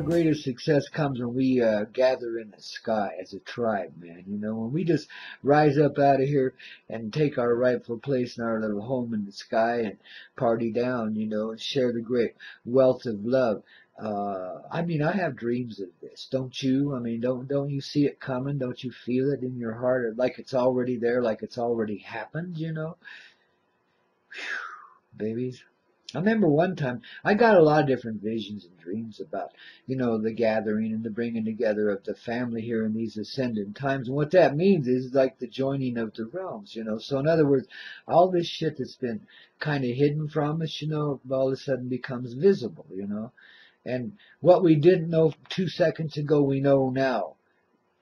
greatest success comes when we gather in the sky as a tribe, man. You know, when we just rise up out of here and take our rightful place in our little home in the sky and party down, you know, and share the great wealth of love. I mean, I have dreams of this, don't you? I mean, don't you see it coming? Don't you feel it in your heart, like it's already there, like it's already happened? You know, babies. I remember one time I got a lot of different visions and dreams about, you know, the gathering and the bringing together of the family here in these ascended times. And what that means is like the joining of the realms, you know. So in other words, all this shit that's been kind of hidden from us, you know, all of a sudden becomes visible, you know. And what we didn't know 2 seconds ago, we know now.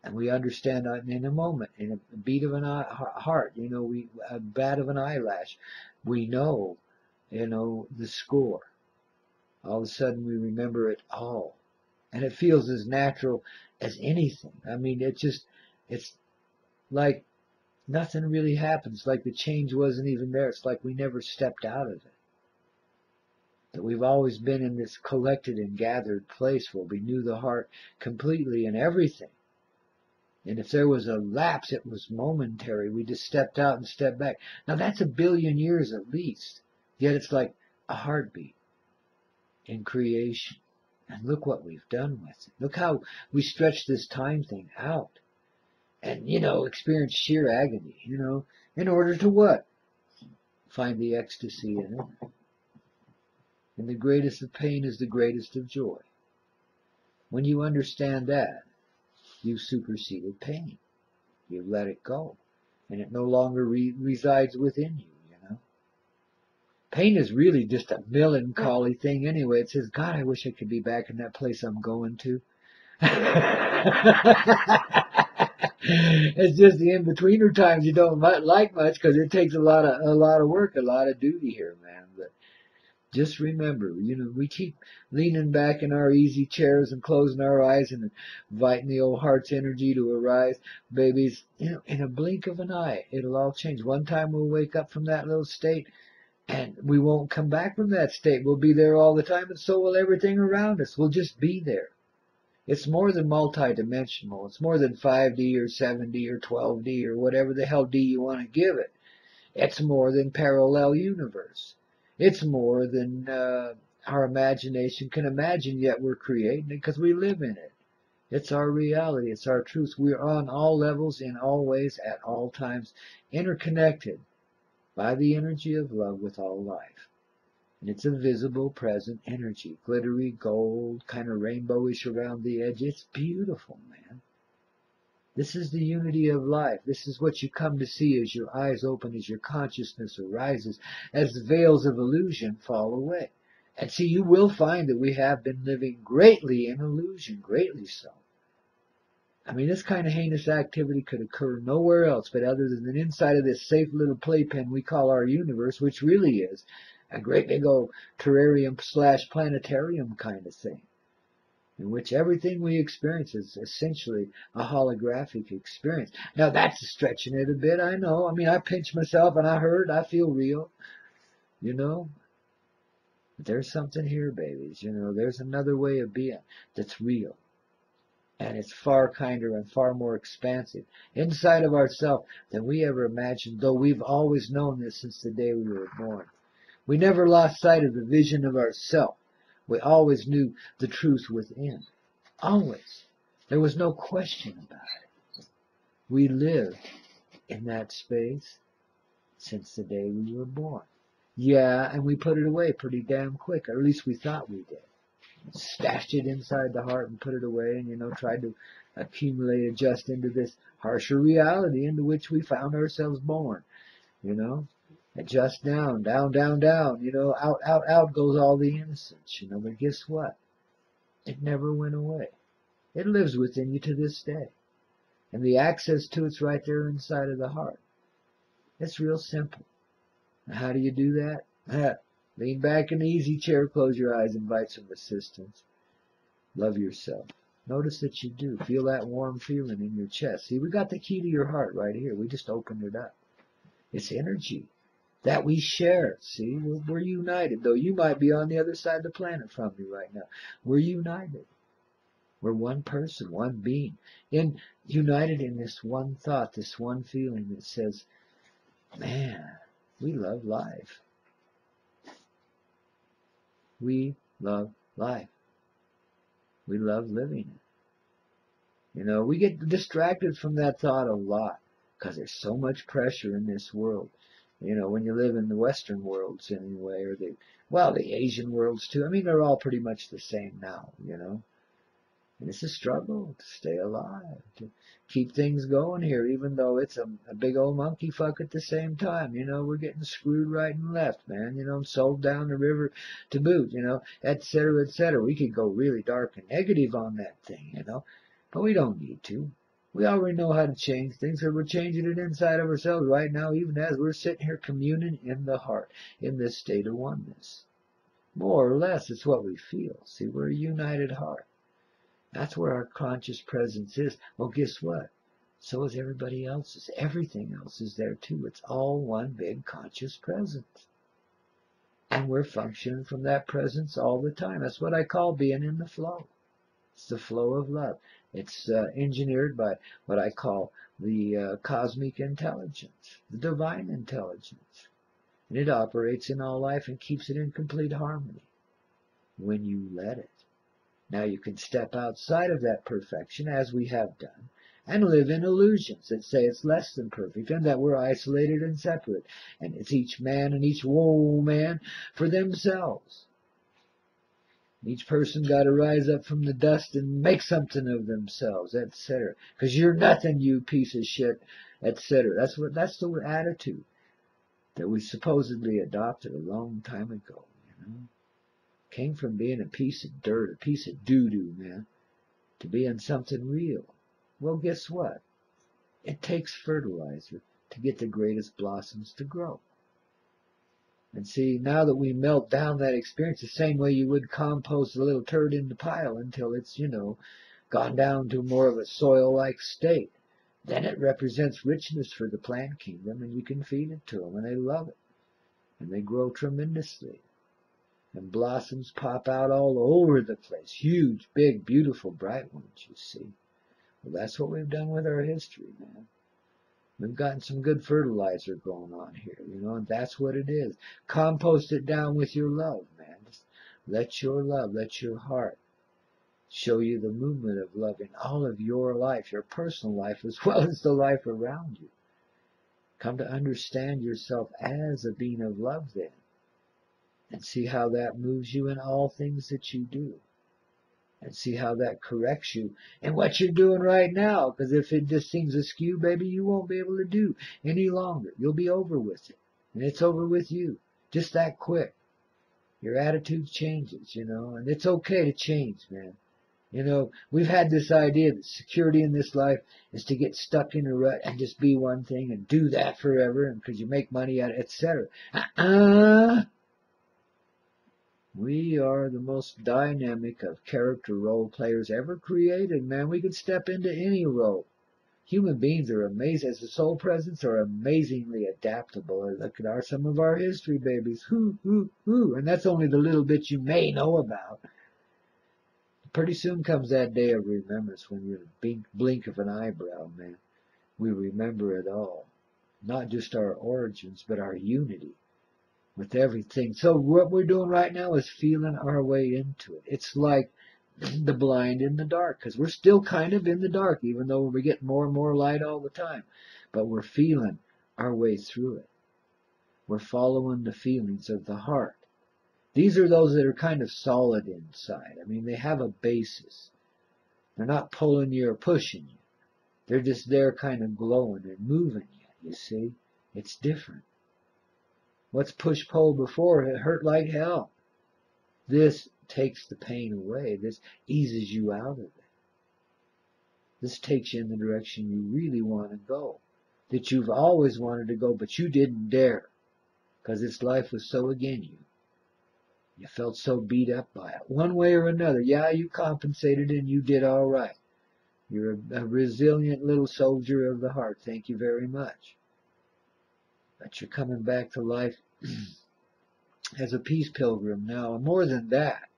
And we understand in a moment, in a beat of an heart, you know, a bat of an eyelash, we know, you know, the score. All of a sudden we remember it all. And it feels as natural as anything. I mean, it's like nothing really happens, like the change wasn't even there. It's like we never stepped out of it. That we've always been in this collected and gathered place where we knew the heart completely and everything. And if there was a lapse, it was momentary. We just stepped out and stepped back. Now that's 1 billion years at least. Yet it's like a heartbeat in creation. And look what we've done with it. Look how we stretched this time thing out. And, you know, experience sheer agony, you know, in order to what? Find the ecstasy in it. And the greatest of pain is the greatest of joy. When you understand that, you've superseded pain. You've let it go. And it no longer resides within you, you know. Pain is really just a melancholy thing anyway. It says, God, I wish I could be back in that place I'm going to. It's just the in-betweener times you don't like much because it takes a lot of work, a lot of duty here, man. But just remember, you know, we keep leaning back in our easy chairs and closing our eyes and inviting the old heart's energy to arise. Babies, you know, in a blink of an eye, it'll all change. One time we'll wake up from that little state and we won't come back from that state. We'll be there all the time, and so will everything around us. We'll just be there. It's more than multidimensional. It's more than 5D or 7D or 12D or whatever the hell D you want to give it. It's more than parallel universe. It's more than our imagination can imagine, yet we're creating it because we live in it. It's our reality. It's our truth. We're on all levels, in all ways, at all times, interconnected by the energy of love with all life. And it's a visible, present energy, glittery, gold, kind of rainbowish around the edge. It's beautiful, man. This is the unity of life. This is what you come to see as your eyes open, as your consciousness arises, as the veils of illusion fall away. And see, you will find that we have been living greatly in illusion, greatly so. I mean, this kind of heinous activity could occur nowhere else but other than inside of this safe little playpen we call our universe, which really is a great big old terrarium/planetarium kind of thing, in which everything we experience is essentially a holographic experience. Now, that's stretching it a bit, I know. I mean, I pinch myself and I feel real, you know. But there's something here, babies, you know. There's another way of being that's real. And it's far kinder and far more expansive inside of ourselves than we ever imagined, though we've always known this since the day we were born. We never lost sight of the vision of ourself. We always knew the truth within. Always. There was no question about it. We lived in that space since the day we were born. Yeah, and we put it away pretty damn quick, or at least we thought we did. Stashed it inside the heart and put it away and, you know, tried to adjust into this harsher reality into which we found ourselves born, you know. Adjust down, down, you know, out goes all the innocence, you know, but guess what? It never went away. It lives within you to this day. And the access to it's right there inside of the heart. It's real simple. Now, how do you do that? Lean back in the easy chair, close your eyes, invite some assistance. Love yourself. Notice that you do. Feel that warm feeling in your chest. See, we got the key to your heart right here. We just opened it up. It's energy that we share. See, we're united, though you might be on the other side of the planet from me right now. We're united. We're one person, one being, united in this one thought, this one feeling that says, man, we love life. We love life. We love living it. You know, we get distracted from that thought a lot because there's so much pressure in this world. You know, when you live in the Western worlds anyway, or the Asian worlds too. I mean, they're all pretty much the same now, you know. And it's a struggle to stay alive, to keep things going here, even though it's a big old monkey fuck at the same time. You know, we're getting screwed right and left, man. You know, sold down the river to boot, you know, et cetera, et cetera. We could go really dark and negative on that thing, you know, but we don't need to. We already know how to change things, or we're changing it inside of ourselves right now, even as we're sitting here communing in the heart, in this state of oneness. More or less, it's what we feel. See, we're a united heart. That's where our conscious presence is. Well, guess what? So is everybody else's. Everything else is there too. It's all one big conscious presence. And we're functioning from that presence all the time. That's what I call being in the flow. It's the flow of love. It's engineered by what I call the cosmic intelligence, the divine intelligence. And it operates in all life and keeps it in complete harmony when you let it. Now you can step outside of that perfection, as we have done, and live in illusions that say it's less than perfect and that we're isolated and separate. And it's each man and each woman for themselves. Each person got to rise up from the dust and make something of themselves, etc. Because you're nothing, you piece of shit, etc. That's the attitude that we supposedly adopted a long time ago, you know. Came from being a piece of dirt, a piece of doo-doo, man, to being something real. Well, guess what? It takes fertilizer to get the greatest blossoms to grow. And see, now that we melt down that experience the same way you would compost a little turd in the pile until it's, you know, gone down to more of a soil-like state, then it represents richness for the plant kingdom, and you can feed it to them, and they love it. And they grow tremendously. And blossoms pop out all over the place. Huge, big, beautiful, bright ones, you see. Well, that's what we've done with our history, man. We've gotten some good fertilizer going on here, you know, and that's what it is. Compost it down with your love, man. Just let your love, let your heart show you the movement of love in all of your life, your personal life, as well as the life around you. Come to understand yourself as a being of love then. And see how that moves you in all things that you do. And see how that corrects you in what you're doing right now. Because if it just seems askew, baby, you won't be able to do any longer. You'll be over with it. And it's over with you. Just that quick. Your attitude changes, you know. And it's okay to change, man. You know, we've had this idea that security in this life is to get stuck in a rut and just be one thing and do that forever. And because you make money at it, etc. We are the most dynamic of character role players ever created, man. We could step into any role. Human beings are amazing, as a soul presence, are amazingly adaptable. Look at some of our history, babies. And that's only the little bit you may know about. Pretty soon comes that day of remembrance when you blink of an eyebrow, man. We remember it all. Not just our origins, but our unity with everything. So what we're doing right now is feeling our way into it. It's like the blind in the dark, because we're still kind of in the dark, even though we get more and more light all the time. But we're feeling our way through it. We're following the feelings of the heart. These are those that are kind of solid inside. I mean, they have a basis. They're not pulling you or pushing you. They're just there kind of glowing and moving you see. It's different. What's push-pull before? It hurt like hell. This takes the pain away. This eases you out of it. This takes you in the direction you really want to go. That you've always wanted to go, but you didn't dare. Because this life was so against you. You felt so beat up by it. One way or another. Yeah, you compensated and you did all right. You're a resilient little soldier of the heart. Thank you very much. But you're coming back to life as a peace pilgrim now, and more than that,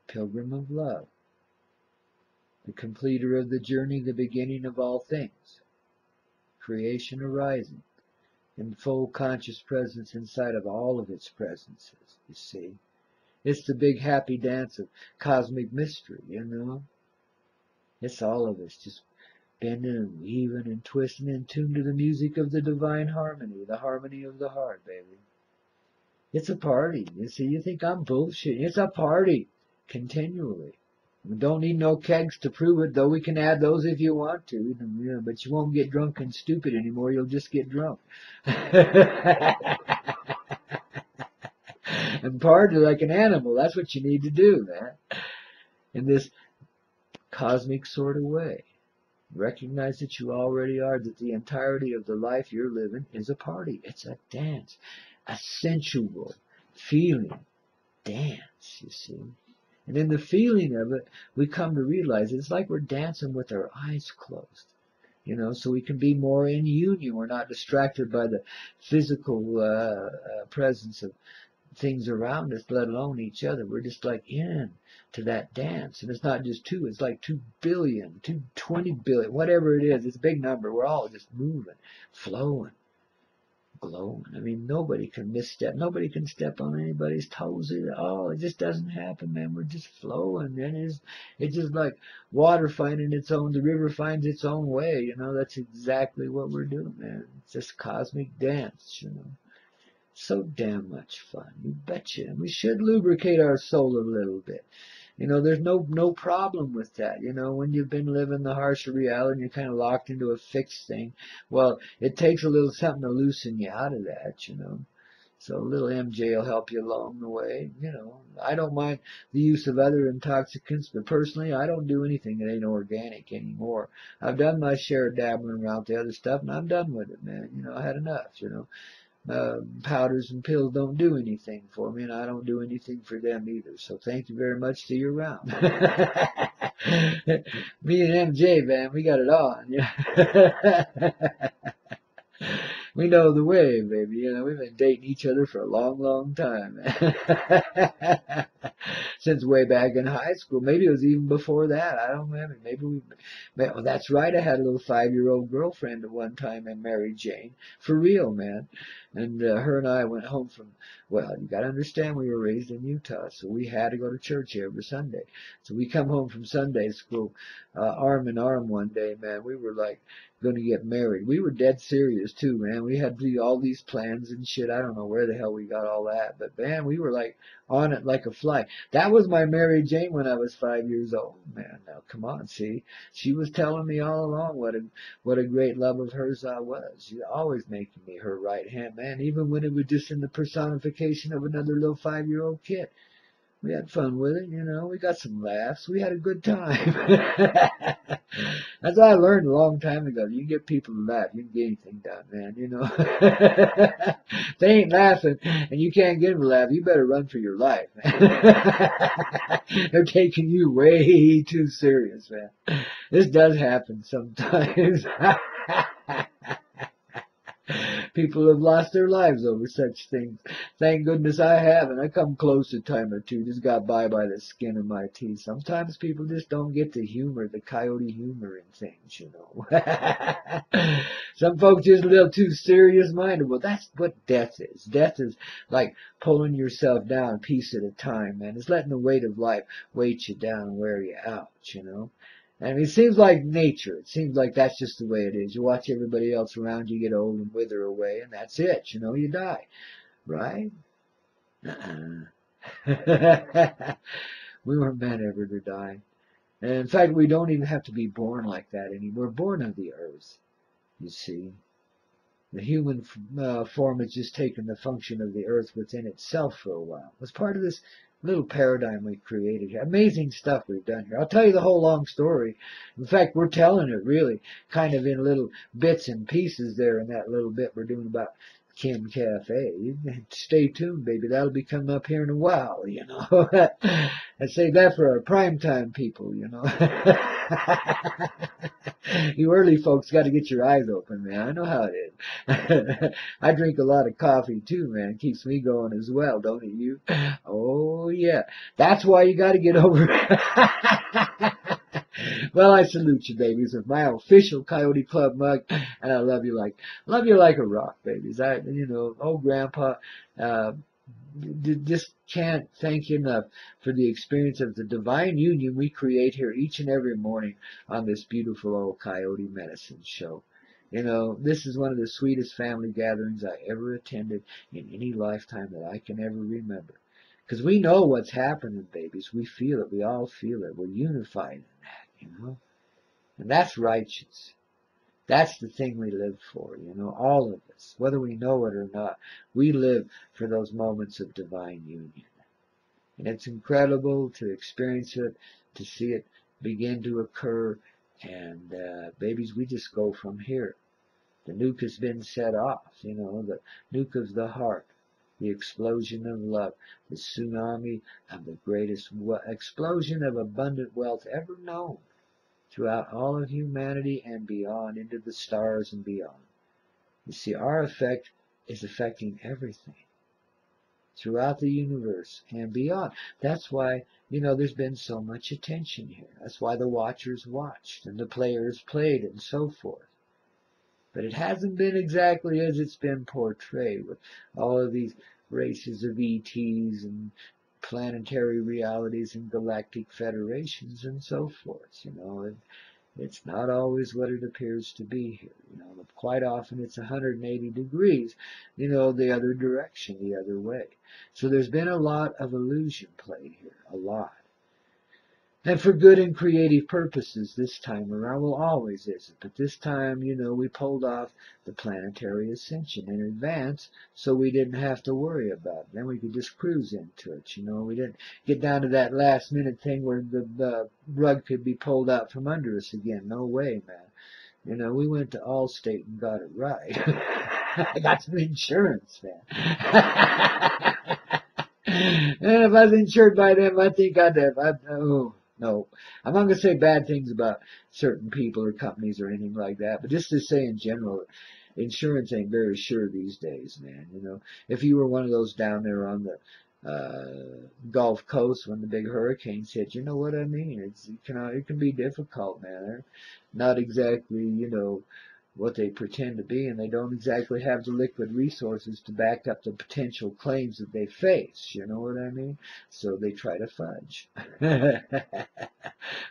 pilgrim of love. the completer of the journey, the beginning of all things, creation arising in full conscious presence inside of all of its presences, you see. It's the big happy dance of cosmic mystery, you know. It's all of us just bending and weaving and twisting in tune to the music of the divine harmony, the harmony of the heart, baby. It's a party. You see, you think I'm bullshit. It's a party continually. We don't need no kegs to prove it, though we can add those if you want to. Yeah, but you won't get drunk and stupid anymore. You'll just get drunk. And party like an animal. That's what you need to do, man. In this cosmic sort of way. Recognize that you already are, that the entirety of the life you're living is a party. It's a dance. A sensual feeling dance, you see. And in the feeling of it, we come to realize it's like we're dancing with our eyes closed. You know, so we can be more in union. We're not distracted by the physical presence of things around us, let alone each other. We're just like in to that dance. And it's not just two, it's like 2 billion, 220 billion, whatever it is. It's a big number. We're all just moving, flowing, glowing. I mean, nobody can misstep. Nobody can step on anybody's toes at all. It just doesn't happen, man. We're just flowing. And it's just like water finding its own, the river finds its own way. You know, that's exactly what we're doing, man. It's this cosmic dance, you know. So damn much fun. You betcha. And we should lubricate our soul a little bit. You know, there's no problem with that. You know, when you've been living the harsher reality and you're kind of locked into a fixed thing, well, it takes a little something to loosen you out of that, you know. So a little MJ will help you along the way. You know, I don't mind the use of other intoxicants, but personally, I don't do anything that ain't organic anymore. I've done my share of dabbling around with the other stuff, and I'm done with it, man. You know, I had enough, you know. Powders and pills don't do anything for me, and I don't do anything for them either. So thank you very much. See you around. Me and MJ, man, we got it on. Yeah. We know the way, baby. You know, we've been dating each other for a long, long time. Since way back in high school. Maybe it was even before that. I don't remember. Well, that's right. I had a little 5-year-old girlfriend at one time and married Jane. For real, man. And her and I went home from, well, you got to understand we were raised in Utah, so we had to go to church every Sunday. So we come home from Sunday school, arm in arm one day, man. We were like going to get married. We were dead serious too, man. We had all these plans and shit. I don't know where the hell we got all that, but man, we were like on it like a fly. That was my Mary Jane when I was 5 years old, man. Now come on, see, she was telling me all along what a great love of hers I was. She always making me her right hand man, even when it was just in the personification of another little 5-year-old kid. We had fun with it, you know. We got some laughs. We had a good time. That's what I learned a long time ago. You can get people to laugh. You can get anything done, man, you know. If they ain't laughing and you can't get them to laugh, you better run for your life, man. They're taking you way too serious, man. This does happen sometimes. People have lost their lives over such things. Thank goodness I haven't. I come close a time or two, just got by the skin of my teeth. Sometimes people just don't get the humor, the coyote humor in things, you know. Some folks just a little too serious-minded. Well, that's what death is. Death is like pulling yourself down a piece at a time, man. It's letting the weight of life weight you down and wear you out, you know. I mean, it seems like nature. It seems like that's just the way it is. You watch everybody else around you get old and wither away, and that's it. You know, you die. Right? We weren't meant ever to die. And in fact, we don't even have to be born like that anymore. We're born of the earth, you see. The human form has just taken the function of the earth within itself for a while. It was part of this little paradigm we created here. Amazing stuff we've done here. I'll tell you the whole long story. In fact, we're telling it really kind of in little bits and pieces there in that little bit we're doing about Kim Cafe. You stay tuned, baby. That'll be coming up here in a while, you know. I say that for our primetime people, you know. You early folks got to get your eyes open, man. I know how it is. I drink a lot of coffee too, man. It keeps me going as well, don't it, you? Oh, yeah. That's why you got to get over Well, I salute you, babies, with my official Coyote Club mug, and I love you like a rock, babies. Old Grandpa, uh, just can't thank you enough for the experience of the divine union we create here each and every morning on this beautiful old Coyote Medicine Show. This is one of the sweetest family gatherings I ever attended in any lifetime that I can ever remember. Because we know what's happening, babies. We feel it. We all feel it. We're unified in that. And that's righteous. That's the thing we live for, all of us. Whether we know it or not, we live for those moments of divine union. And it's incredible to experience it, to see it begin to occur. And babies, we just go from here. The nuke has been set off, the nuke of the heart, the explosion of love, the tsunami of the greatest explosion of abundant wealth ever known throughout all of humanity and beyond, into the stars and beyond. You see, our effect is affecting everything throughout the universe and beyond. That's why, there's been so much attention here. That's why the watchers watched and the players played and so forth. But it hasn't been exactly as it's been portrayed, with all of these races of ETs and planetary realities and galactic federations and so forth. It's not always what it appears to be here. Quite often it's 180 degrees, the other direction, the other way. So there's been a lot of illusion played here, a lot. And for good and creative purposes this time around. Well, always is it. But this time, we pulled off the planetary ascension in advance, so we didn't have to worry about it. Then we could just cruise into it. We didn't get down to that last minute thing where the rug could be pulled out from under us again. No way, man. We went to Allstate and got it right. I got some insurance, man. And if I was insured by them, I think oh, no. I'm not going to say bad things about certain people or companies or anything like that, but just to say in general, insurance ain't very sure these days, man. If you were one of those down there on the Gulf Coast when the big hurricanes hit, you know what I mean? It can be difficult, man. They're not exactly, what they pretend to be, and they don't exactly have the liquid resources to back up the potential claims that they face. You know what I mean? So they try to fudge.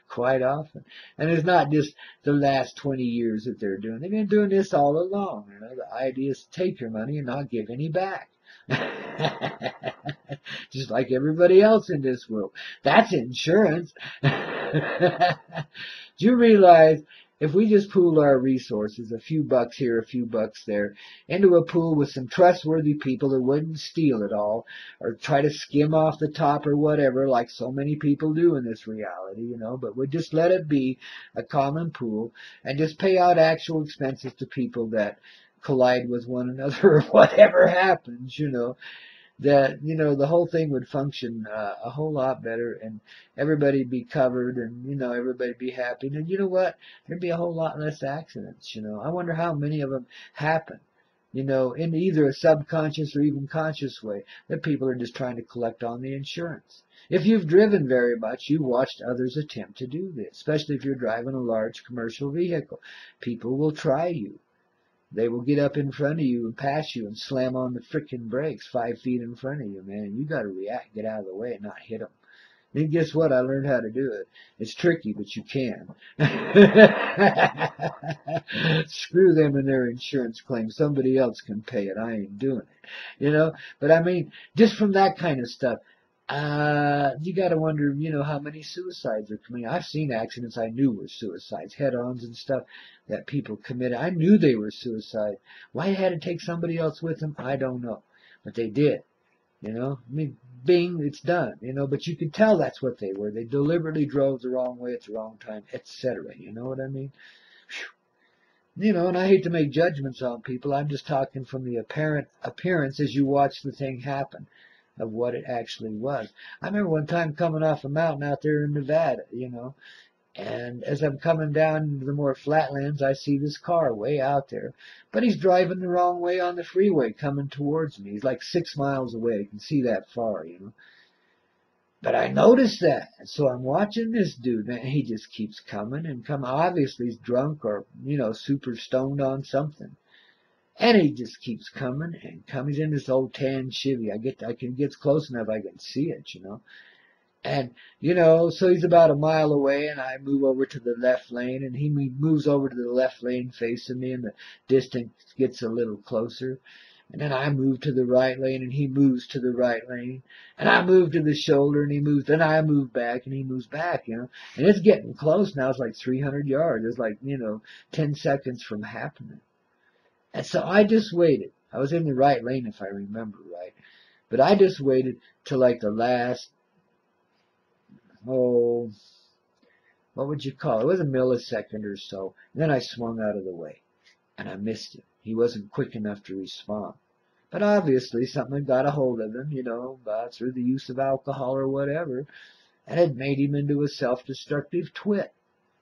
Quite often. And it's not just the last 20 years that they're doing. They've been doing this all along. The idea is to take your money and not give any back. Just like everybody else in this world. That's insurance. Do you realize if we just pool our resources, a few bucks here, a few bucks there, into a pool with some trustworthy people that wouldn't steal it all or try to skim off the top or whatever, like so many people do in this reality, but we just let it be a common pool and just pay out actual expenses to people that collide with one another or whatever happens, that the whole thing would function a whole lot better, and everybody'd be covered, and everybody'd be happy, and you know what, there'd be a whole lot less accidents. I wonder how many of them happen in either a subconscious or even conscious way, that people are just trying to collect on the insurance. If you've driven very much, you've watched others attempt to do this, especially if you're driving a large commercial vehicle. People will try you. They will get up in front of you and pass you and slam on the frickin' brakes 5 feet in front of you, man. And you got to react, get out of the way, and not hit them. And guess what? I learned how to do it. It's tricky, but you can. Screw them and their insurance claim. Somebody else can pay it. I ain't doing it. But I mean, just from that kind of stuff, you got to wonder, how many suicides are coming. I've seen accidents I knew were suicides, head-ons and stuff that people committed. I knew they were suicide. Why had to take somebody else with them, I don't know. But they did. I mean, bing, it's done. But you could tell that's what they were. They deliberately drove the wrong way at the wrong time, etc. You know what I mean? Whew. And I hate to make judgments on people. I'm just talking from the apparent appearance as you watch the thing happen, of what it actually was. I remember one time coming off a mountain out there in Nevada, and as I'm coming down the more flatlands, I see this car way out there, but he's driving the wrong way on the freeway coming towards me. He's like 6 miles away. I can see that far, But I noticed that. So I'm watching this dude, man. He just keeps coming and coming. Obviously, he's drunk or, super stoned on something. And he just keeps coming and coming. He's in this old tan Chevy. I can get close enough, I can see it. And, so he's about a mile away, and I move over to the left lane, and he moves over to the left lane facing me, and the distance gets a little closer. And then I move to the right lane, and he moves to the right lane. And I move to the shoulder, and he moves. Then I move back, and he moves back. And it's getting close now. It's like 300 yards. It's like, 10 seconds from happening. And so I just waited. I was in the right lane, if I remember right. But I just waited till like the last, oh, what would you call it? It was a millisecond or so. And then I swung out of the way, and I missed him. He wasn't quick enough to respond. But obviously something had got a hold of him, through the use of alcohol or whatever, and had made him into a self-destructive twit.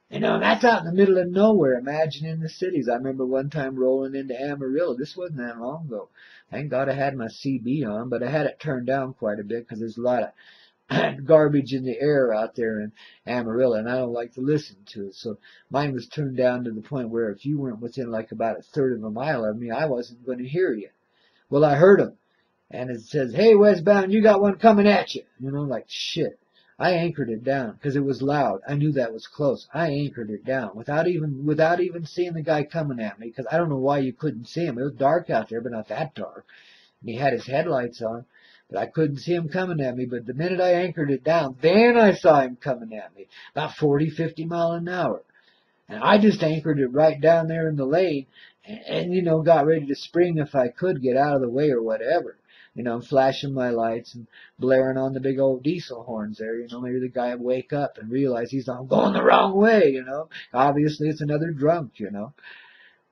That's out in the middle of nowhere. Imagine in the cities. I remember one time rolling into Amarillo. This wasn't that long ago. Thank God I had my CB on, but I had it turned down quite a bit because there's a lot of garbage in the air out there in Amarillo, and I don't like to listen to it. So mine was turned down to the point where if you weren't within like about a third of a mile of me, I wasn't going to hear you. Well, I heard him, and it says, "Hey, westbound, you got one coming at you." Like shit. I anchored it down because it was loud. I knew that was close. I anchored it down without even seeing the guy coming at me, because I don't know why you couldn't see him. It was dark out there, but not that dark. And he had his headlights on, but I couldn't see him coming at me. But the minute I anchored it down, then I saw him coming at me, about 40, 50 mile an hour. And I just anchored it right down there in the lane, and got ready to spring if I could get out of the way or whatever. I'm flashing my lights and blaring on the big old diesel horns there. Maybe the guy would wake up and realize he's going the wrong way. Obviously it's another drunk.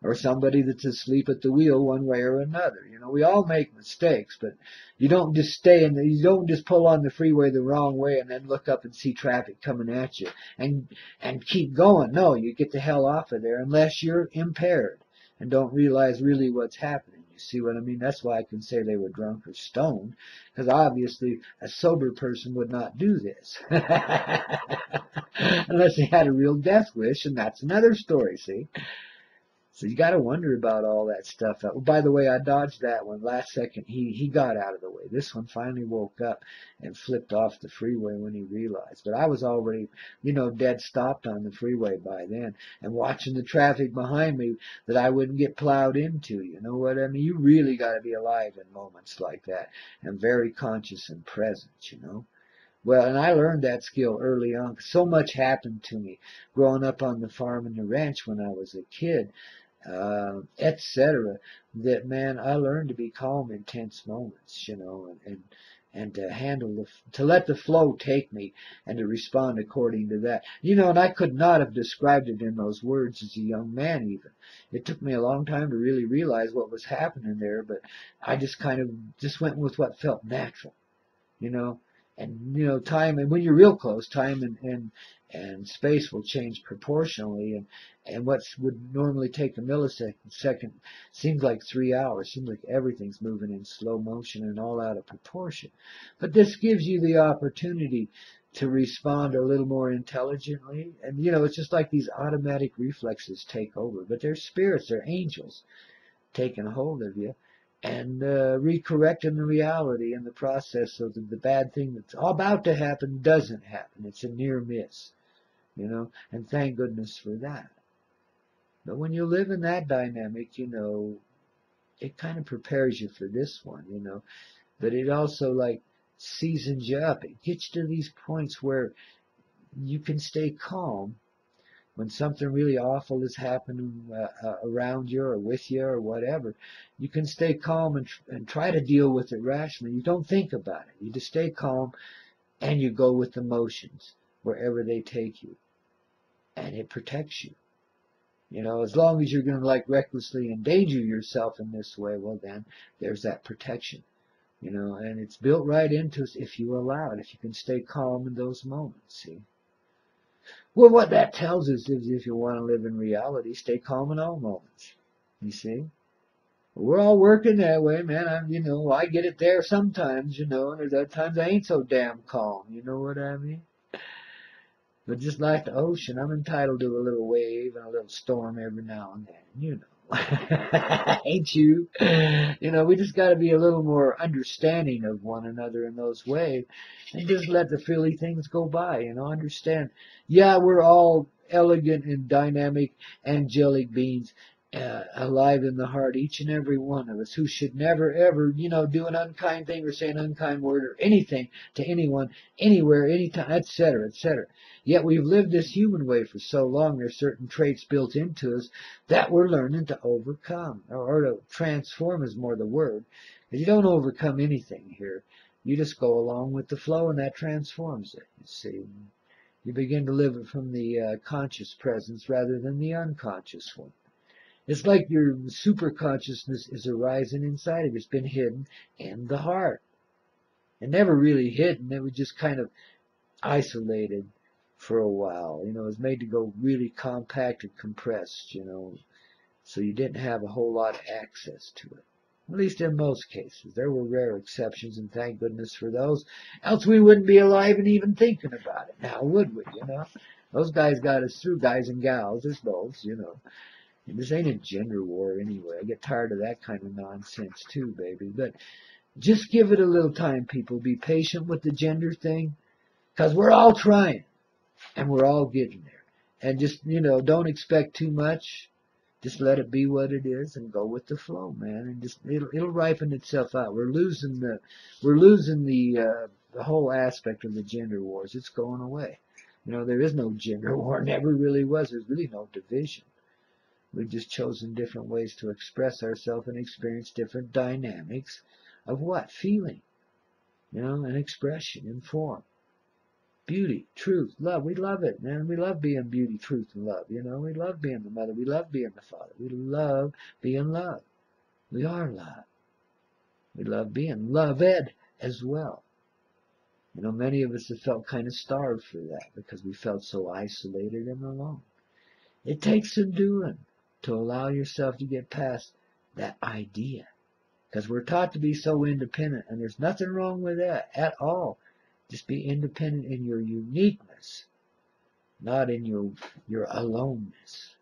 Or somebody that's asleep at the wheel one way or another. We all make mistakes, but you don't just you don't just pull on the freeway the wrong way and then look up and see traffic coming at you and keep going. No, you get the hell off of there unless you're impaired and don't realize really what's happening. You see what I mean? That's why I can say they were drunk or stoned, because obviously a sober person would not do this. Unless they had a real death wish, and that's another story, see? So you got to wonder about all that stuff. By the way, I dodged that one. Last second, he got out of the way. This one finally woke up and flipped off the freeway when he realized. But I was already, dead stopped on the freeway by then and watching the traffic behind me that I wouldn't get plowed into. You know what I mean? You really got to be alive in moments like that and very conscious and present. Well, and I learned that skill early on. So much happened to me growing up on the farm and the ranch when I was a kid, etc. That, man, I learned to be calm in tense moments, and to to let the flow take me and to respond according to that. And I could not have described it in those words as a young man even. It took me a long time to really realize what was happening there, but I just kind of just went with what felt natural, you know. And time, and when you're real close, time and space will change proportionally, and what would normally take a millisecond seems like 3 hours. Seems like everything's moving in slow motion and all out of proportion. But this gives you the opportunity to respond a little more intelligently, and it's just like these automatic reflexes take over. But they're spirits, they're angels taking hold of you and recorrecting the reality in the process so that the bad thing that's about to happen doesn't happen. It's a near miss, and thank goodness for that. But when you live in that dynamic, it kind of prepares you for this one. But it also like seasons you up. It gets you to these points where you can stay calm when something really awful is happening around you or with you or whatever. You can stay calm and try to deal with it rationally. You don't think about it. You just stay calm and you go with the motions wherever they take you. And it protects you. As long as you're going to like recklessly endanger yourself in this way, well then, there's that protection. And it's built right into us if you allow it, if you can stay calm in those moments, see? Well, what that tells us is if you want to live in reality, stay calm in all moments. You see? We're all working that way, man. I get it there sometimes, and there's other times I ain't so damn calm. You know what I mean? But just like the ocean, I'm entitled to a little wave and a little storm every now and then. Ain't you? We just got to be a little more understanding of one another in those ways and just let the silly things go by, understand. Yeah, we're all elegant and dynamic angelic beings, alive in the heart, each and every one of us, who should never ever, do an unkind thing or say an unkind word or anything to anyone, anywhere, anytime, etc., etc. Yet we've lived this human way for so long, there's certain traits built into us that we're learning to overcome, or to transform is more the word. Because you don't overcome anything here. You just go along with the flow, and that transforms it, you see. You begin to live it from the conscious presence rather than the unconscious one. It's like your super consciousness is arising inside of you. It's been hidden in the heart. It never really hidden. It was just kind of isolated for a while. It was made to go really compact and compressed, so you didn't have a whole lot of access to it. At least in most cases. There were rare exceptions, and thank goodness for those. Else we wouldn't be alive and even thinking about it now, would we, Those guys got us through, guys and gals. There's both, And this ain't a gender war anyway. I get tired of that kind of nonsense too, baby. But just give it a little time, people. Be patient with the gender thing, because we're all trying, and we're all getting there. And just, don't expect too much. Just let it be what it is and go with the flow, man. And just it'll ripen itself out. We're losing the whole aspect of the gender wars. It's going away. There is no gender war. Never really was. There's really no division. We've just chosen different ways to express ourselves and experience different dynamics of what? Feeling, and expression and form. Beauty, truth, love. We love it, man. We love being beauty, truth, and love. We love being the mother. We love being the father. We love being love. We are love. We love being loved as well. Many of us have felt kind of starved for that because we felt so isolated and alone. It takes some doing to allow yourself to get past that idea. Because we're taught to be so independent, and there's nothing wrong with that at all. Just be independent in your uniqueness, not in your aloneness.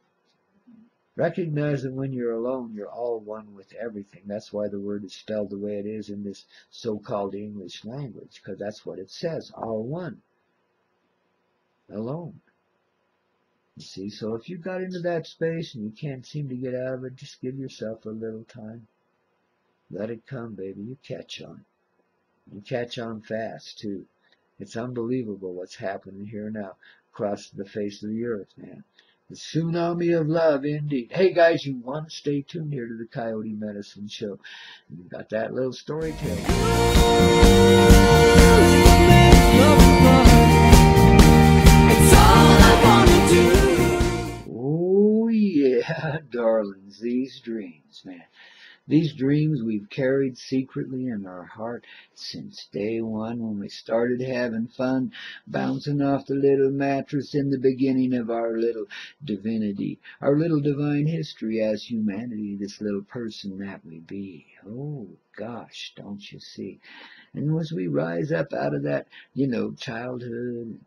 Recognize that when you're alone, you're all one with everything. That's why the word is spelled the way it is in this so-called English language, because that's what it says, all one, alone. You see, so if you got into that space and you can't seem to get out of it, just give yourself a little time. Let it come, baby. You catch on. You catch on fast, too. It's unbelievable what's happening here now across the face of the earth, man. The tsunami of love, indeed. Hey, guys, you want to stay tuned here to the Coyote Medicine Show. We've got that little story telling. Oh, yeah, darlings, these dreams, man. These dreams we've carried secretly in our heart since day one when we started having fun, bouncing off the little mattress in the beginning of our little divinity, our little divine history as humanity, this little person that we be. Oh, gosh, don't you see? And as we rise up out of that, childhood,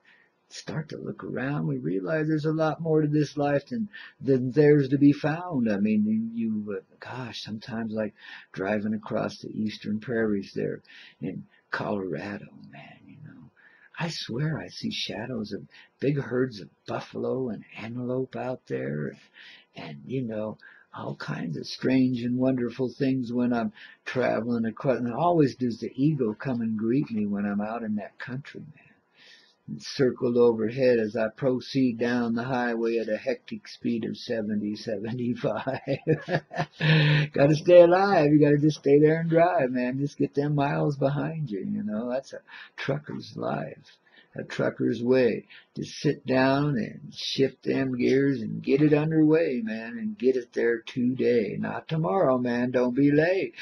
start to look around, we realize there's a lot more to this life than there's to be found. I mean, gosh, sometimes like driving across the eastern prairies there in Colorado, man, I swear I see shadows of big herds of buffalo and antelope out there, and all kinds of strange and wonderful things when I'm traveling across. And always does the eagle come and greet me when I'm out in that country, man. Circled overhead as I proceed down the highway at a hectic speed of 70, 75. Gotta stay alive. You gotta just stay there and drive, man. Just get them miles behind you, That's a trucker's life, a trucker's way. Just sit down and shift them gears and get it underway, man, and get it there today. Not tomorrow, man. Don't be late.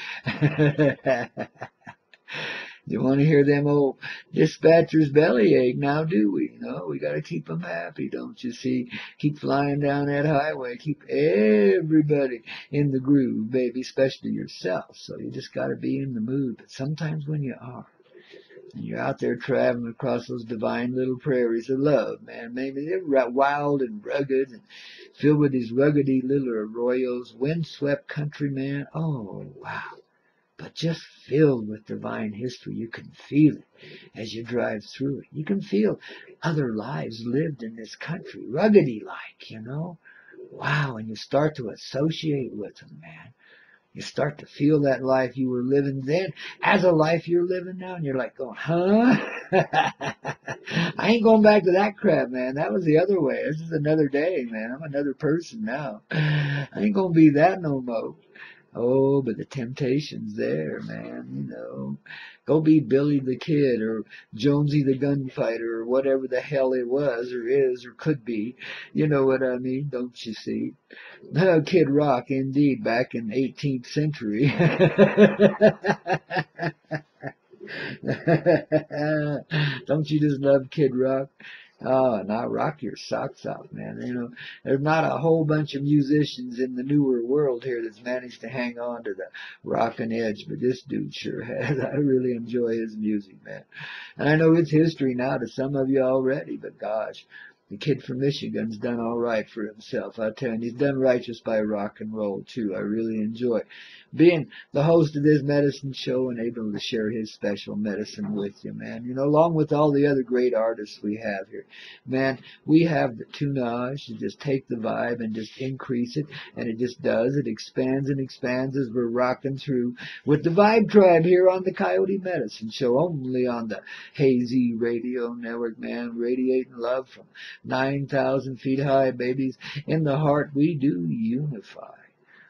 You want to hear them old dispatchers bellyache now, do we? No, we got to keep them happy, don't you see? Keep flying down that highway. Keep everybody in the groove, baby, especially yourself. So you just got to be in the mood. But sometimes when you are, and you're out there traveling across those divine little prairies of love, man. Maybe they're wild and rugged and filled with these ruggedy little arroyos, windswept country, man. Oh, wow. But just filled with divine history. You can feel it as you drive through it. You can feel other lives lived in this country, ruggedy-like, you know. Wow, and you start to associate with them, man. You start to feel that life you were living then as a life you're living now, and you're like going, huh? I ain't going back to that crap, man. That was the other way. This is another day, man. I'm another person now. I ain't going to be that no more. Oh, but the temptation's there, man, you know. Go be Billy the Kid or Jonesy the Gunfighter or whatever the hell it was or is or could be. You know what I mean, don't you see? Kid Rock, indeed, back in the 18th century. Don't you just love Kid Rock? Oh, now rock your socks off, man. You know, there's not a whole bunch of musicians in the newer world here that's managed to hang on to the rockin' edge, but this dude sure has. I really enjoy his music, man. And I know it's history now to some of you already, but gosh, the kid from Michigan's done all right for himself. I tell you, and he's done right just by rock and roll, too. I really enjoy being the host of this medicine show and able to share his special medicine with you, man. You know, along with all the other great artists we have here. Man, we have the tunage to just take the vibe and just increase it, and it just does. It expands and expands as we're rocking through with the Vibe Tribe here on the Coyote Medicine Show, only on the Hazy Radio Network, man, radiating love from 9,000 feet high, babies. In the heart we do unify.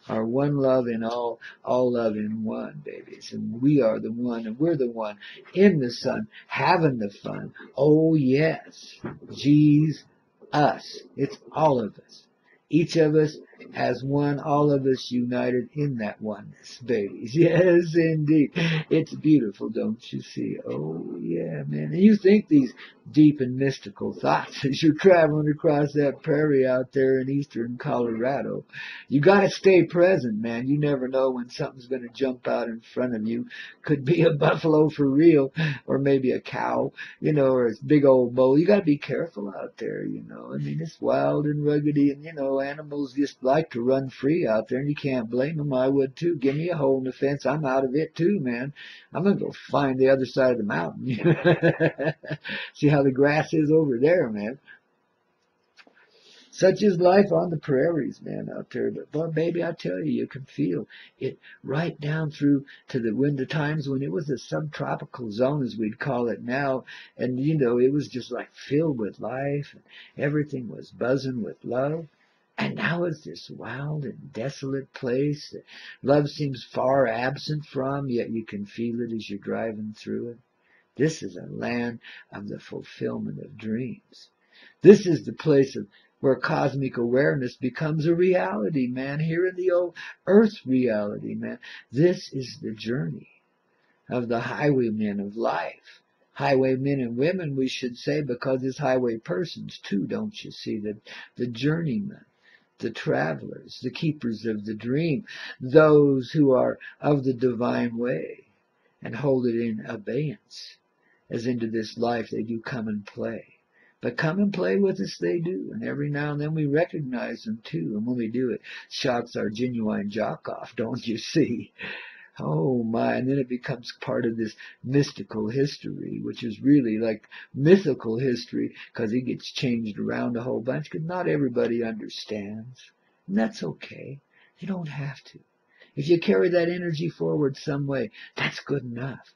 Our one love in all love in one, babies. And we are the one, and we're the one in the sun, having the fun. Oh, yes. Geez, us. It's all of us. Each of us as one, all of us united in that oneness, babies. Yes, indeed. It's beautiful, don't you see? Oh, yeah, man. And you think these deep and mystical thoughts as you're traveling across that prairie out there in eastern Colorado. You got to stay present, man. You never know when something's going to jump out in front of you. Could be a buffalo for real, or maybe a cow, you know, or a big old bull. You got to be careful out there, you know. I mean, it's wild and ruggedy, and, you know, animals just like to run free out there, and you can't blame them. I would, too. Give me a hole in the fence. I'm out of it, too, man. I'm going to go find the other side of the mountain. See how the grass is over there, man. Such is life on the prairies, man, out there. But baby, I tell you, you can feel it right down through to the winter times when it was a subtropical zone, as we'd call it now. And, you know, it was just like filled with life. And everything was buzzing with love. And now it's this wild and desolate place that love seems far absent from, yet you can feel it as you're driving through it. This is a land of the fulfillment of dreams. This is the place of where cosmic awareness becomes a reality, man, here in the old earth reality, man. This is the journey of the highwaymen of life. Highwaymen and women, we should say, because it's highway persons too, don't you see? The journeymen, the travelers, the keepers of the dream, those who are of the divine way and hold it in abeyance, as into this life they do come and play. But come and play with us they do, and every now and then we recognize them too, and when we do it shocks our genuine jock off, don't you see? Oh my, and then it becomes part of this mystical history, which is really like mythical history, because it gets changed around a whole bunch, because not everybody understands. And that's okay. You don't have to. If you carry that energy forward some way, that's good enough.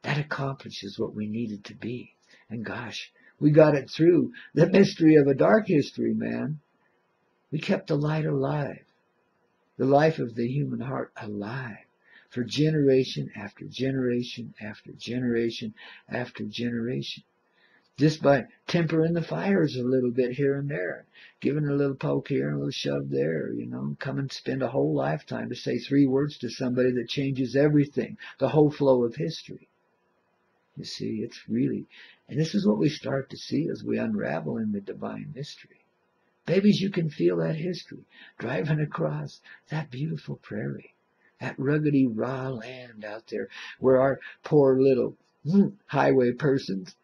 That accomplishes what we needed to be. And gosh, we got it through the mystery of a dark history, man. We kept the light alive, the life of the human heart alive, for generation after generation after generation after generation. Just by tempering the fires a little bit here and there, giving a little poke here and a little shove there, you know, come and spend a whole lifetime to say 3 words to somebody that changes everything, the whole flow of history. You see, it's really, and this is what we start to see as we unravel in the divine mystery. Babies, you can feel that history driving across that beautiful prairie, that ruggedy raw land out there where our poor little highway persons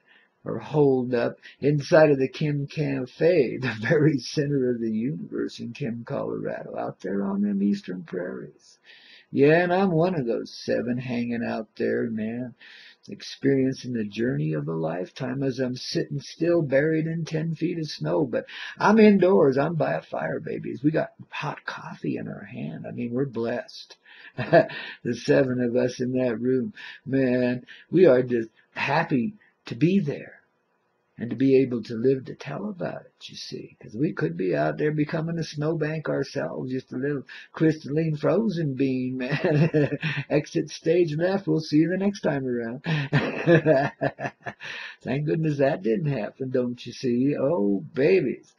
are holed up inside of the Kim Cafe, the very center of the universe in Kim, Colorado, out there on them eastern prairies. Yeah, and I'm one of those 7 hanging out there, man, experiencing the journey of a lifetime as I'm sitting still buried in 10 feet of snow. But I'm indoors. I'm by a fire, babies. We got hot coffee in our hand. I mean, we're blessed. The 7 of us in that room, man, we are just happy to be there and to be able to live to tell about it, you see, because we could be out there becoming a snowbank ourselves, just a little crystalline frozen bean, man. Exit stage left. We'll see you the next time around. Thank goodness that didn't happen, don't you see? Oh, babies.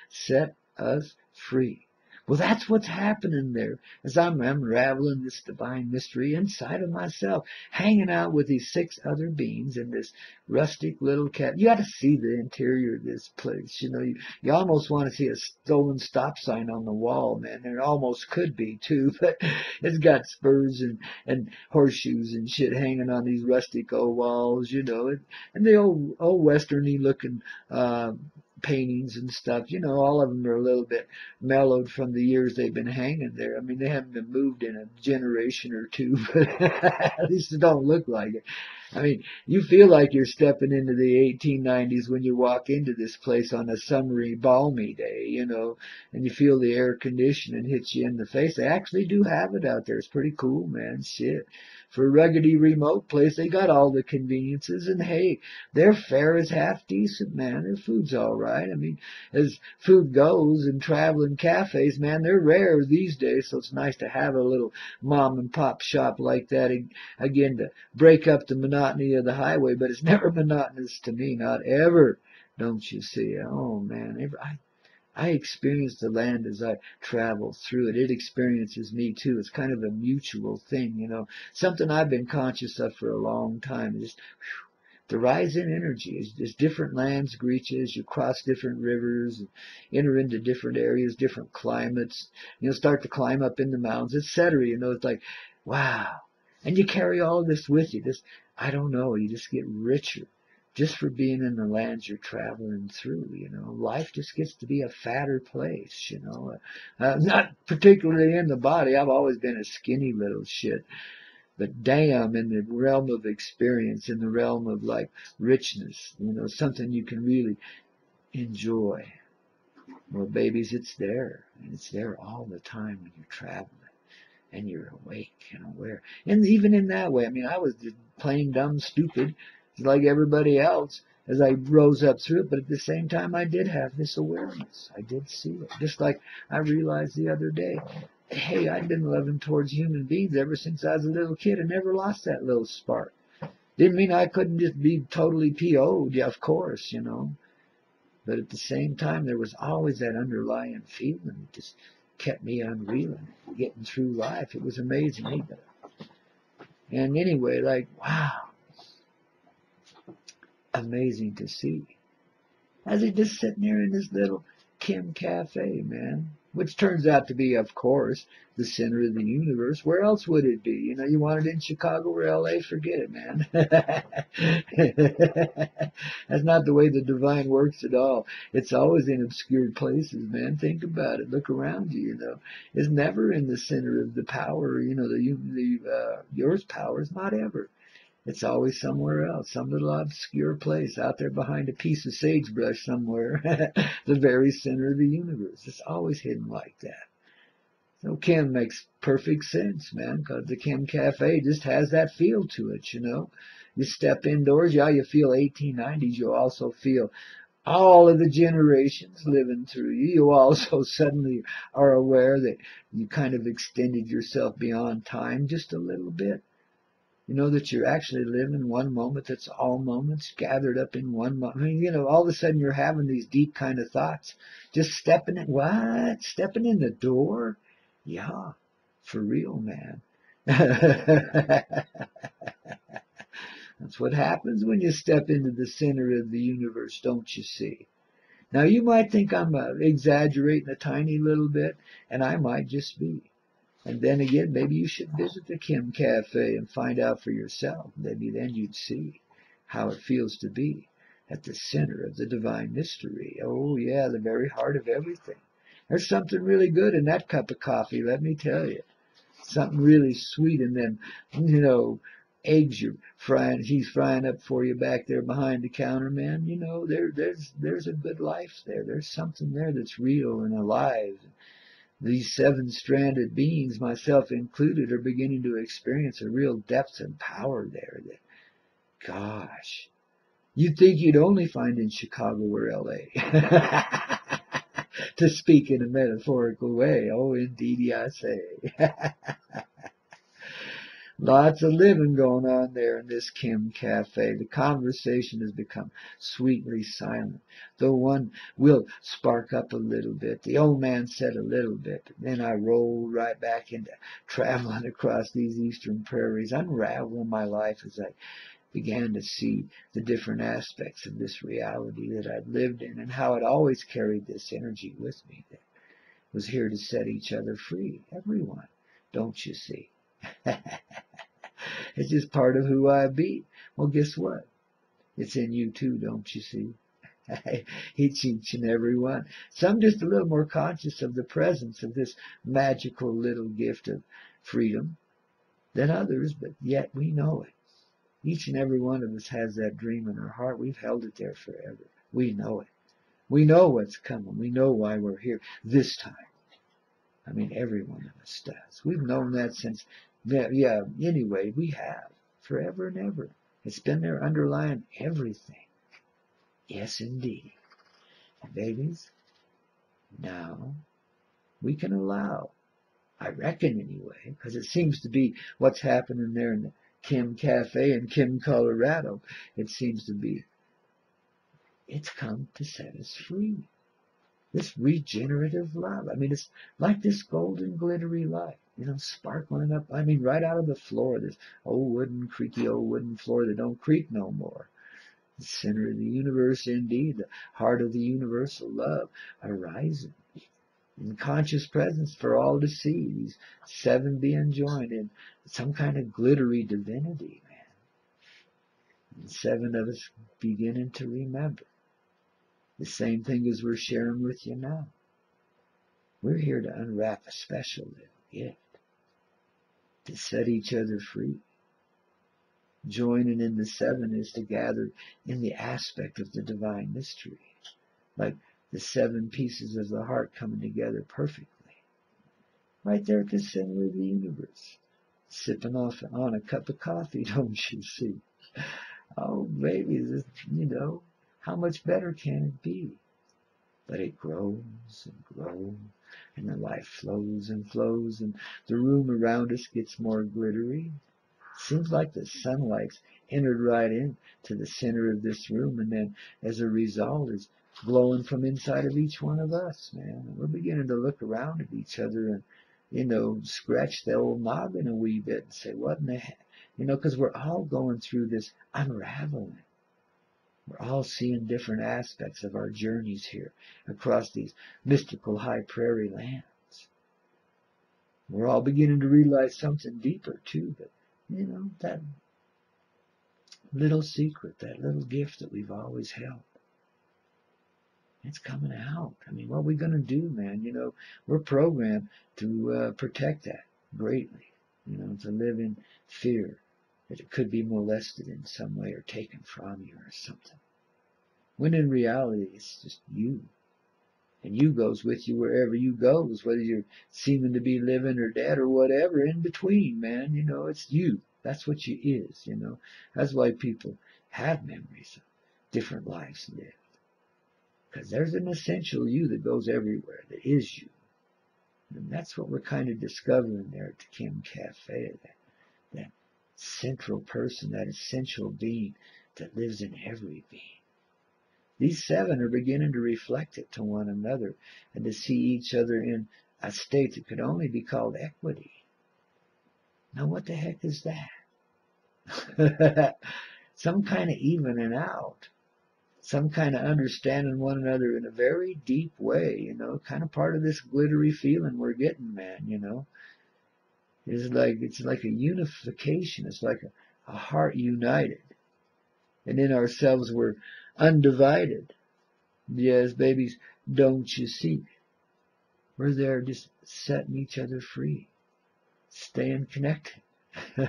Set us free. Well, that's what's happening there as I'm unraveling this divine mystery inside of myself, hanging out with these 6 other beings in this rustic little cabin. You got to see the interior of this place. You know, you almost want to see a stolen stop sign on the wall, man. There almost could be, too, but it's got spurs and horseshoes and shit hanging on these rustic old walls, you know, and the old westerny looking paintings and stuff, you know, all of them are a little bit mellowed from the years they've been hanging there. I mean, they haven't been moved in a generation or 2, but at least it don't look like it. I mean, you feel like you're stepping into the 1890s when you walk into this place on a summery, balmy day, you know, and you feel the air conditioning hits you in the face. They actually do have it out there. It's pretty cool, man. Shit. For a ruggedy remote place, they got all the conveniences, and hey, their fare is half decent, man. Their food's all right. I mean, as food goes in traveling cafes, man, they're rare these days, so it's nice to have a little mom and pop shop like that again to break up the monotony of the highway, but it's never monotonous to me, not ever, don't you see? Oh, man, I experience the land as I travel through it. It experiences me too. It's kind of a mutual thing, you know, something I've been conscious of for a long time. Just the rise in energy as different lands greet you, as you cross different rivers and enter into different areas, different climates, you know, start to climb up in the mountains, etc. You know, it's like, wow. And you carry all of this with you. Just, I don't know, you just get richer just for being in the lands you're traveling through, you know. Life just gets to be a fatter place, you know. Not particularly in the body. I've always been a skinny little shit. But damn, in the realm of experience, in the realm of like richness, you know, something you can really enjoy. Well, babies, it's there. And it's there all the time when you're traveling. And you're awake and aware. And even in that way, I mean, I was just plain dumb stupid, like everybody else, as I rose up through it. But at the same time, I did have this awareness. I did see it. Just like I realized the other day, hey, I've been loving towards human beings ever since I was a little kid and never lost that little spark. Didn't mean I couldn't just be totally PO'd, yeah, of course, you know. But at the same time, there was always that underlying feeling that just kept me unreeling, getting through life. It was amazing. And anyway, like, wow, amazing to see. As he just sitting there in this little Kim Cafe, man, which turns out to be, of course, the center of the universe. Where else would it be? You know, you want it in Chicago or LA? Forget it, man. That's not the way the divine works at all. It's always in obscure places, man. Think about it. Look around you, you know. It's never in the center of the power, you know, yours power is not ever. It's always somewhere else, some little obscure place out there behind a piece of sagebrush somewhere, the very center of the universe. It's always hidden like that. So Kim makes perfect sense, man, because the Kim Cafe just has that feel to it, you know. You step indoors, yeah, you feel 1890s. You also feel all of the generations living through you. You also suddenly are aware that you kind of extended yourself beyond time just a little bit. You know that you're actually living one moment that's all moments gathered up in one moment. I mean, you know, all of a sudden you're having these deep kind of thoughts. Just stepping in, what? Stepping in the door? Yeah, for real, man. That's what happens when you step into the center of the universe, don't you see? Now, you might think I'm exaggerating a tiny little bit, and I might just be. And then again, maybe you should visit the Kim Cafe and find out for yourself. Maybe then you'd see how it feels to be at the center of the divine mystery. Oh, yeah, the very heart of everything. There's something really good in that cup of coffee, let me tell you. Something really sweet in them, eggs he's frying up for you back there behind the counter, man. There's a good life there. There's something there that's real and alive. These seven-stranded beings, myself included, are beginning to experience a real depth and power there that, gosh, you'd think you'd only find in Chicago or L.A. To speak in a metaphorical way. Oh, indeedy I say. Lots of living going on there in this Kim Cafe. The conversation has become sweetly silent, though one will spark up a little bit. The old man said a little bit, but then I rolled right back into traveling across these eastern prairies, unraveling my life as I began to see the different aspects of this reality that I'd lived in and how it always carried this energy with me that was here to set each other free. Everyone, don't you see? It's just part of who I be. Well, guess what? It's in you too, don't you see? It's each and every one. Some just a little more conscious of the presence of this magical little gift of freedom than others, but yet we know it. Each and every one of us has that dream in our heart. We've held it there forever. We know it. We know what's coming. We know why we're here this time. I mean, every one of us does. We've known that since, anyway, we have. Forever and ever. It's been there underlying everything. Yes, indeed. And babies, now we can allow, I reckon anyway, because it seems to be what's happening there in the Kim Cafe in Kim, Colorado. It seems to be, it's come to set us free. This regenerative love. I mean, it's like this golden glittery light, sparkling up. I mean, right out of the floor, this creaky old wooden floor that don't creak no more. The center of the universe, indeed, the heart of the universal love arising in conscious presence for all to see. These seven being joined in some kind of glittery divinity, man. And seven of us beginning to remember. The same thing as we're sharing with you now. We're here to unwrap a special little gift, to set each other free. Joining in the seven is to gather in the aspect of the divine mystery, like the seven pieces of the heart coming together perfectly, right there at the center of the universe, sipping off on a cup of coffee, don't you see? Oh, baby, how much better can it be? But it grows and grows, and the life flows and flows, and the room around us gets more glittery. Seems like the sunlight's entered right in to the center of this room, and then, as a result, is glowing from inside of each one of us, man. And we're beginning to look around at each other and, scratch the old noggin a wee bit and say, what in the heck? Because we're all going through this unraveling. We're all seeing different aspects of our journeys here across these mystical high prairie lands. We're all beginning to realize something deeper too, but that little secret, that little gift that we've always held, it's coming out. I mean, what are we going to do, man? We're programmed to protect that greatly, to live in fear that it could be molested in some way or taken from you or something. When in reality, it's just you. And you goes with you wherever you goes, whether you're seeming to be living or dead or whatever in between, man. It's you. That's what you is, That's why people have memories of different lives lived. Because there's an essential you that goes everywhere, that is you. And that's what we're kind of discovering there at the Kim Cafe, that central person, that essential being that lives in every being. These seven are beginning to reflect it to one another and to see each other in a state that could only be called equity. Now, what the heck is that? some kind of evening out, some kind of understanding one another in a very deep way, kind of part of this glittery feeling we're getting, man, it's like a unification. It's like a heart united. And in ourselves we're undivided. Yes, babies, don't you see? We're there just setting each other free, staying connected.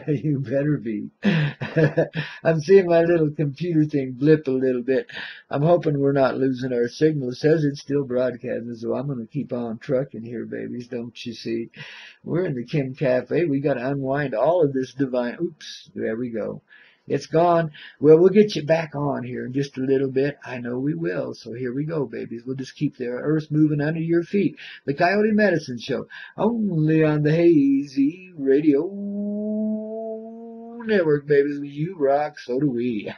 You better be. I'm seeing my little computer thing blip a little bit. I'm hoping we're not losing our signal. It says it's still broadcasting, so I'm going to keep on trucking here, babies. Don't you see? We're in the Kim Cafe. We got to unwind all of this divine. Oops, there we go. It's gone. Well, we'll get you back on here in just a little bit. I know we will. So here we go, babies. We'll just keep the earth moving under your feet. The Coyote Medicine Show, only on the Hazy Radio Network, babies. You rock, so do we.